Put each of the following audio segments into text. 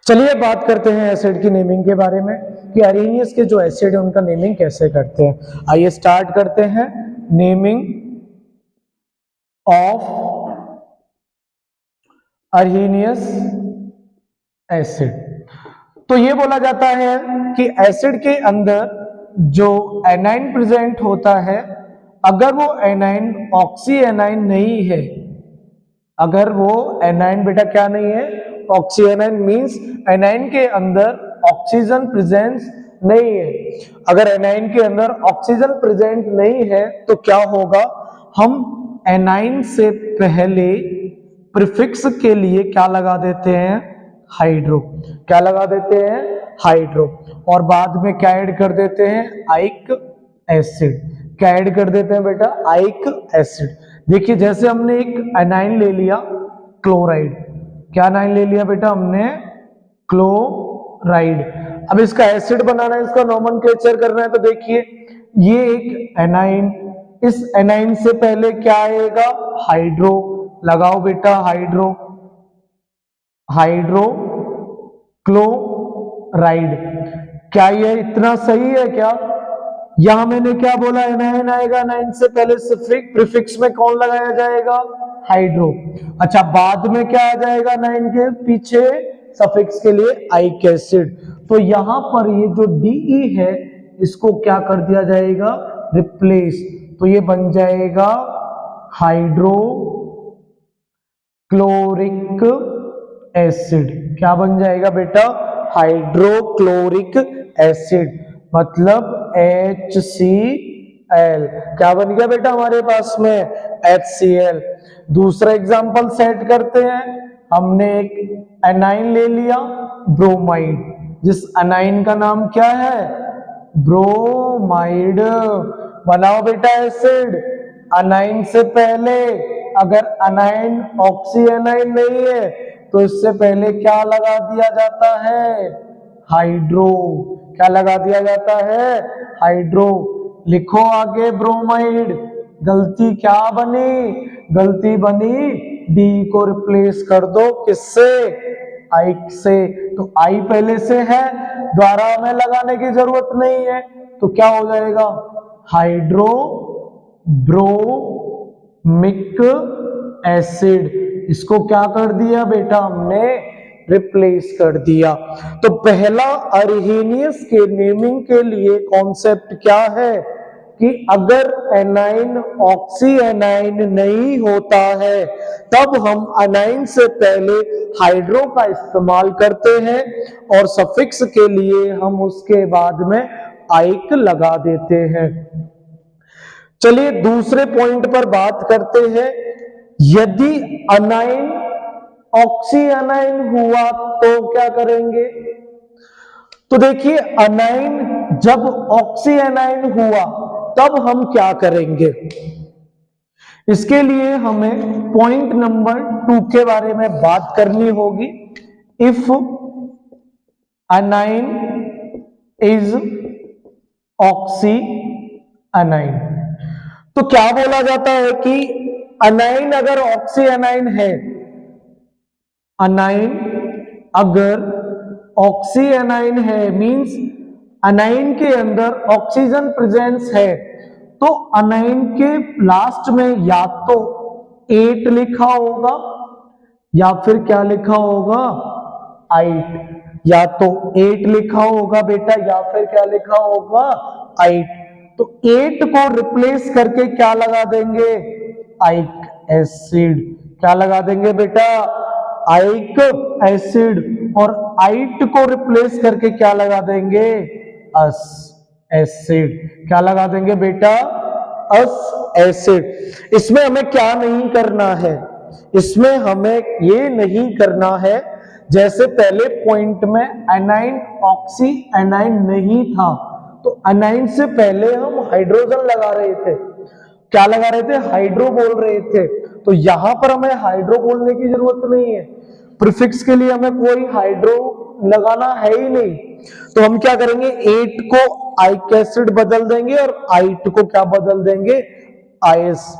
चलिए बात करते हैं एसिड की नेमिंग के बारे में कि अरेनियस के जो एसिड है उनका नेमिंग कैसे करते हैं। आइए स्टार्ट करते हैं नेमिंग ऑफ अरेनियस एसिड। तो ये बोला जाता है कि एसिड के अंदर जो एनाइन प्रेजेंट होता है, अगर वो एनाइन ऑक्सी एनाइन नहीं है, अगर वो एनाइन बेटा क्या नहीं है, ऑक्सी एनाइन मीन्स एनाइन के अंदर ऑक्सीजन प्रेजेंस नहीं है। अगर एनाइन के अंदर ऑक्सीजन प्रेजेंट नहीं है तो क्या होगा, हम एनाइन से पहले प्रीफिक्स के लिए क्या लगा देते हैं, हाइड्रो। क्या लगा देते हैं, हाइड्रो। और बाद में क्या ऐड कर देते हैं, आइक एसिड। क्या ऐड कर देते हैं बेटा, आइक एसिड। देखिए जैसे हमने एक एनाइन ले लिया क्लोराइड, क्या एनाइन ले लिया बेटा हमने, क्लोराइड। अब इसका एसिड बनाना है, इसका नोमेनक्लेचर करना है, तो देखिए ये एक एनाइन, इस एनाइन से पहले क्या आएगा, हाइड्रो। लगाओ बेटा हाइड्रो, हाइड्रो क्लोराइड। क्या ये इतना सही है क्या? यहां मैंने क्या बोला, एनाइन आएगा, एनाइन से पहले सफिक्स, प्रीफिक्स में कौन लगाया जाएगा, हाइड्रो। अच्छा बाद में क्या आ जाएगा, एनाइन के पीछे सफिक्स के लिए आइक एसिड। तो यहां पर ये जो डीई है इसको क्या कर दिया जाएगा, रिप्लेस। तो ये बन जाएगा हाइड्रो क्लोरिक एसिड। क्या बन जाएगा बेटा, हाइड्रोक्लोरिक एसिड, मतलब HCl। क्या बन गया बेटा हमारे पास में, HCl। दूसरा एग्जांपल सेट करते हैं। हमने एक एनाइन ले लिया ब्रोमाइड, जिस एनाइन का नाम क्या है, ब्रोमाइड। बनाओ बेटा एसिड। एनाइन से पहले अगर एनाइन ऑक्सी एनाइन नहीं है तो इससे पहले क्या लगा दिया जाता है, हाइड्रो। क्या लगा दिया जाता है, हाइड्रो। लिखो आगे ब्रोमाइड। गलती क्या बनी, गलती बनी डी को रिप्लेस कर दो किससे, आइक से। तो आई पहले से है, द्वारा हमें लगाने की जरूरत नहीं है, तो क्या हो जाएगा, हाइड्रो ब्रोमिक एसिड। इसको क्या कर दिया बेटा हमने, रिप्लेस कर दिया। तो पहला अरहेनियस के नेमिंग के लिए कॉन्सेप्ट क्या है कि अगर एनाइन ऑक्सी एनाइन नहीं होता है तब हम एनाइन से पहले हाइड्रो का इस्तेमाल करते हैं और सफिक्स के लिए हम उसके बाद में आइक लगा देते हैं। चलिए दूसरे पॉइंट पर बात करते हैं। यदि अनाइन ऑक्सी एनाइन हुआ तो क्या करेंगे? तो देखिए अनाइन जब ऑक्सी एनाइन हुआ तब हम क्या करेंगे, इसके लिए हमें पॉइंट नंबर 2 के बारे में बात करनी होगी। If anion is oxy A9, तो क्या बोला जाता है कि अनाइन अगर ऑक्सी एनाइन है, अनाइन अगर ऑक्सी एनाइन है मींस अनाइन के अंदर ऑक्सीजन प्रेजेंस है, तो अनाइन के लास्ट में या तो 8 लिखा होगा या फिर क्या लिखा होगा, 8। या तो 8 लिखा होगा बेटा या फिर क्या लिखा होगा, 8। तो 8 को रिप्लेस करके क्या लगा देंगे, आइक एसिड। क्या लगा देंगे बेटा, आइक एसिड। और 8 को रिप्लेस करके क्या लगा देंगे, अस एसिड। क्या लगा देंगे बेटा, अस एसिड। इसमें हमें क्या नहीं करना है, इसमें हमें ये नहीं करना है जैसे पहले पॉइंट में एनाइन ऑक्सी एनाइन नहीं था तो एनाइन से पहले हम हाइड्रोजन लगा रहे थे, क्या लगा रहे थे, हाइड्रो बोल रहे थे। तो यहां पर हमें हाइड्रो बोलने की जरूरत नहीं है, प्रीफिक्स के लिए हमें कोई हाइड्रो लगाना है ही नहीं। तो हम क्या करेंगे, 8 को आइक एसिड बदल देंगे और 8 को क्या बदल देंगे, आईएस।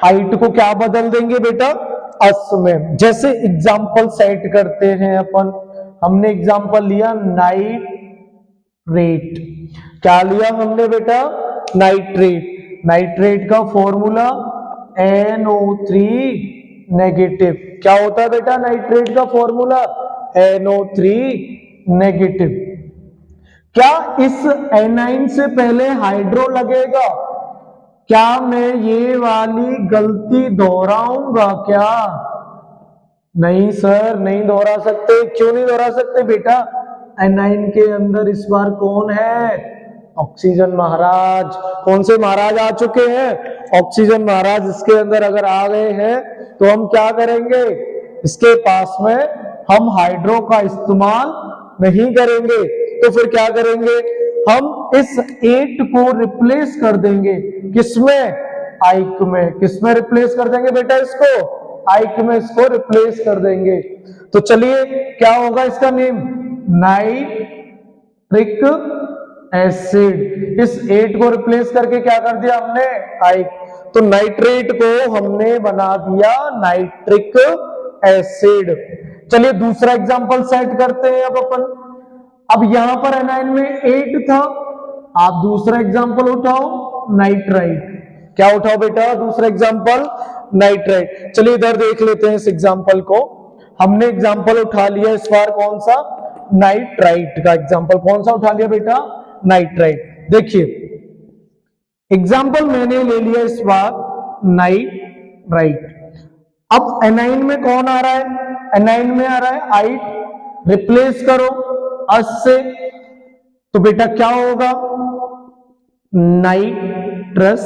8 को क्या बदल देंगे बेटा, अस में। जैसे एग्जाम्पल सेट करते हैं अपन, हमने एग्जाम्पल लिया नाइट्रेट। क्या लिया हमने बेटा? नाइट्रेट। नाइट्रेट का फॉर्मूला NO3 नेगेटिव। क्या होता है बेटा नाइट्रेट का फॉर्मूला? NO3 negative. क्या इस एनाइन से पहले हाइड्रो लगेगा? क्या मैं ये वाली गलती दोहराऊंगा क्या? नहीं सर, नहीं दोहरा सकते। क्यों नहीं दोहरा सकते बेटा? एनाइन के अंदर इस बार कौन है? ऑक्सीजन महाराज। कौन से महाराज आ चुके हैं? ऑक्सीजन महाराज इसके अंदर अगर आ गए हैं तो हम क्या करेंगे? इसके पास में हम हाइड्रो का इस्तेमाल नहीं करेंगे। तो फिर क्या करेंगे? हम इस 8 को रिप्लेस कर देंगे। किसमें? आइक में। किसमें रिप्लेस कर देंगे बेटा इसको? आइक में इसको रिप्लेस कर देंगे। तो चलिए क्या होगा इसका नेम? Nitric acid. इस 8 को रिप्लेस करके क्या कर दिया हमने? आइक। तो नाइट्रेट को हमने बना दिया नाइट्रिक एसिड। चलिए दूसरा एग्जांपल सेट करते हैं अब अपन। अब यहां पर एनाइन में 8 था, आप दूसरा एग्जांपल उठाओ नाइट्राइट। क्या उठाओ बेटा? दूसरा एग्जांपल नाइट्राइट। चलिए इधर देख लेते हैं इस एग्जांपल को। हमने एग्जांपल उठा लिया इस बार कौन सा? नाइट्राइट का एग्जांपल। कौन सा उठा लिया बेटा? नाइट्राइट। देखिए एग्जांपल मैंने ले लिया इस बार नाइट्राइट। अब एनाइन में कौन आ रहा है? एनाइन में आ रहा है आइट। रिप्लेस करो अस से, तो बेटा क्या होगा? Nitrous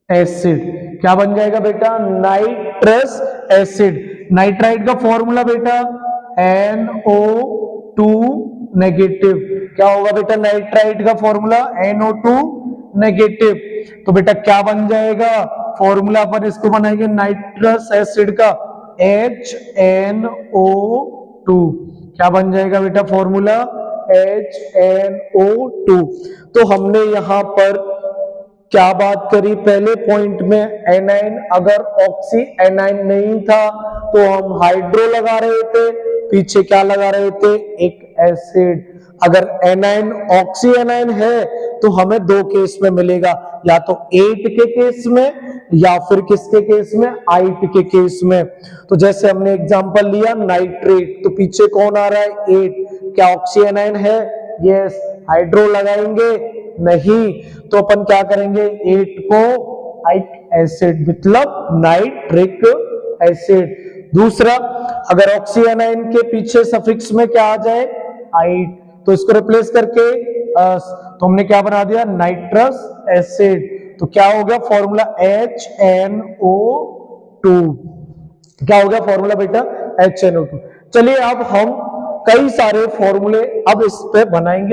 acid. क्या बन जाएगा बेटा? Nitrous acid. नाइट्राइट का फॉर्मूला बेटा NO2 नेगेटिव। क्या होगा बेटा नाइट्राइट का फॉर्मूला? NO2 negative. तो बेटा क्या बन जाएगा? फॉर्मूला पर इसको बनाएंगे नाइट्रस एसिड का HNO2। क्या बन जाएगा बेटा फॉर्मूला? HNO2। तो हमने यहां पर क्या बात करी? पहले पॉइंट में एनाइन अगर ऑक्सी एनाइन नहीं था तो हम हाइड्रो लगा रहे थे, पीछे क्या लगा रहे थे? एक एसिड। अगर एनाइन ऑक्सी एनाइन है तो हमें 2 केस में मिलेगा, या तो 8 के केस में या फिर किसके केस में? आइट के केस में। तो जैसे हमने एग्जांपल लिया नाइट्रेट, तो पीछे कौन आ रहा है? 8। क्या ऑक्सी एनाइन है? यस। हाइड्रो लगाएंगे? नहीं। तो अपन क्या करेंगे? 8 को आइक एसिड मतलब नाइट्रिक एसिड। दूसरा, अगर ऑक्सी एनाइन के पीछे सफिक्स में क्या आ जाए? आइट, तो इसको रिप्लेस करके तो हमने क्या बना दिया? Nitrous acid. तो क्या हो गया फॉर्मूला? HNO2। क्या हो गया फॉर्मूला बेटा? HNO2। चलिए अब हम कई सारे फॉर्मूले अब इस पे बनाएंगे।